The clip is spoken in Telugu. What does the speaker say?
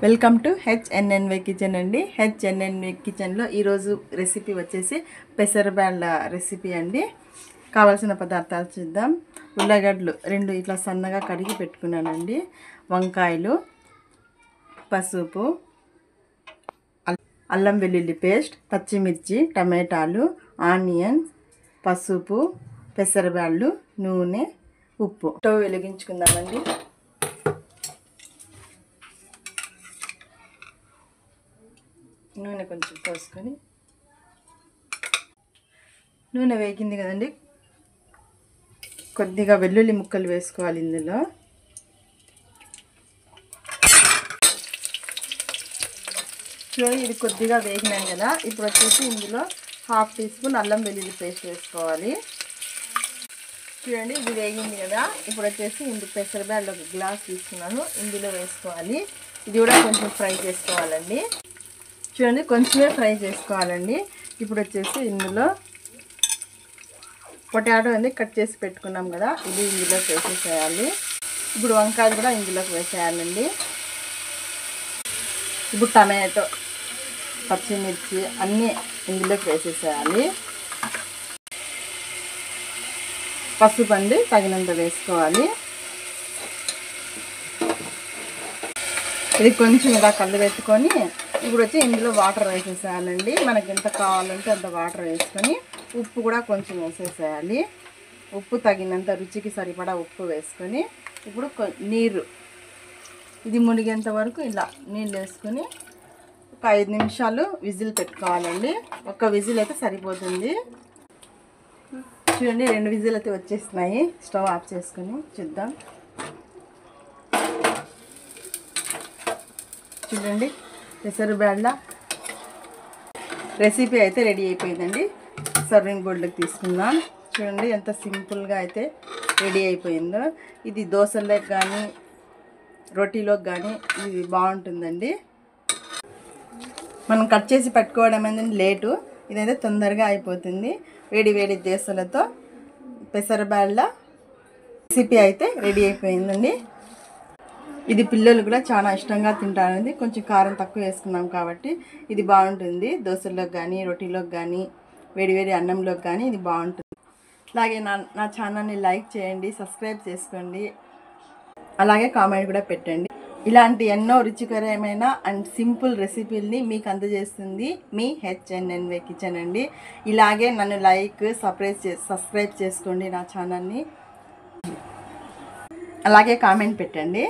వెల్కమ్ టు హెచ్ఎన్ఎన్వై కిచెన్ అండి. హెచ్ఎన్ఎన్వై కిచెన్లో ఈరోజు రెసిపీ వచ్చేసి పెసరబ్యాళ్ళ రెసిపీ అండి. కావాల్సిన పదార్థాలు చూద్దాం. ఉల్లగడ్డలు 2 ఇట్లా సన్నగా కడిగి పెట్టుకున్నానండి. వంకాయలు, పసుపు, అల్లం వెల్లుల్లి పేస్ట్, పచ్చిమిర్చి, టమాటాలు, ఆనియన్, పసుపు, పెసరబ్యాళ్ళు, నూనె, ఉప్పు. స్టవ్ వెలిగించుకుందామండి. నూనె కొంచెం పోసుకొని, నూనె వేగింది కదండి, కొద్దిగా వెల్లుల్లి ముక్కలు వేసుకోవాలి ఇందులో. చూడండి, ఇది కొద్దిగా వేగినాయి కదా. ఇప్పుడు వచ్చేసి ఇందులో 1/2 టీ స్పూన్ అల్లం వెల్లుల్లి పేస్ట్ వేసుకోవాలి. చూడండి, ఇది వేగింది కదా. ఇప్పుడు వచ్చేసి ఇందులో పెసరబ్యాళ్ళు 1 గ్లాస్ తీసుకున్నాను, ఇందులో వేసుకోవాలి. ఇది కూడా కొంచెం ఫ్రై చేసుకోవాలండి. చూడండి, కొంచెమే ఫ్రై చేసుకోవాలండి. ఇప్పుడు వచ్చేసి ఇందులో పొటాటో అనేది కట్ చేసి పెట్టుకున్నాం కదా, ఇది ఇందులో వేసేసేయాలి. ఇప్పుడు వంకాయలు కూడా ఇందులోకి వేసేయాలండి. ఇప్పుడు టమాటో, పచ్చిమిర్చి అన్నీ ఇందులోకి వేసేసేయాలి. పసుపు అండి తగినంత వేసుకోవాలి. ఇది కొంచెం ఇలా కళ్ళు పెట్టుకొని ఇప్పుడు వచ్చి ఇందులో వాటర్ వేసేసేయాలండి. మనకి ఎంత కావాలంటే అంత వాటర్ వేసుకొని ఉప్పు కూడా కొంచెం వేసేసేయాలి. ఉప్పు తగినంత, రుచికి సరిపడా ఉప్పు వేసుకొని ఇప్పుడు నీరు, ఇది మునిగేంత వరకు ఇలా నీళ్ళు వేసుకొని ఒక 5 నిమిషాలు విజిల్ పెట్టుకోవాలండి. 1 విజిల్ అయితే సరిపోతుంది. చూడండి, 2 విజిల్ అయితే వచ్చేస్తున్నాయి. స్టవ్ ఆఫ్ చేసుకొని చూద్దాం. చూడండి, పెసరబ్యాళ్ళ రెసిపీ అయితే రెడీ అయిపోయిందండి. సర్వింగ్ బౌల్లోకి తీసుకుందాం. చూడండి ఎంత సింపుల్గా అయితే రెడీ అయిపోయిందో. ఇది దోశలోకి కానీ రోటీలోకి కానీ ఇది బాగుంటుందండి. మనం కట్ చేసి పెట్టుకోవడం అనేది లేటు, ఇదైతే తొందరగా అయిపోతుంది. వేడి వేడి దోశలతో పెసరబ్యాళ్ళ రెసిపీ అయితే రెడీ అయిపోయిందండి. ఇది పిల్లలు కూడా చాలా ఇష్టంగా తింటారండి. కొంచెం కారం తక్కువ వేసుకున్నాం కాబట్టి ఇది బాగుంటుంది. దోశల్లోకి కానీ రోటీలోకి కానీ వేడివేడి అన్నంలోకి కానీ ఇది బాగుంటుంది. అలాగే నా ఛానల్ని లైక్ చేయండి, సబ్స్క్రైబ్ చేసుకోండి, అలాగే కామెంట్ కూడా పెట్టండి. ఇలాంటి ఎన్నో రుచికరమైన అండ్ సింపుల్ రెసిపీలని మీకు అందజేస్తుంది మీ హెచ్ఎన్ఎన్వై కిచెన్ అండి. ఇలాగే నన్ను లైక్, సబ్స్క్రైబ్ చేసుకోండి నా ఛానల్ని, అలాగే కామెంట్ పెట్టండి.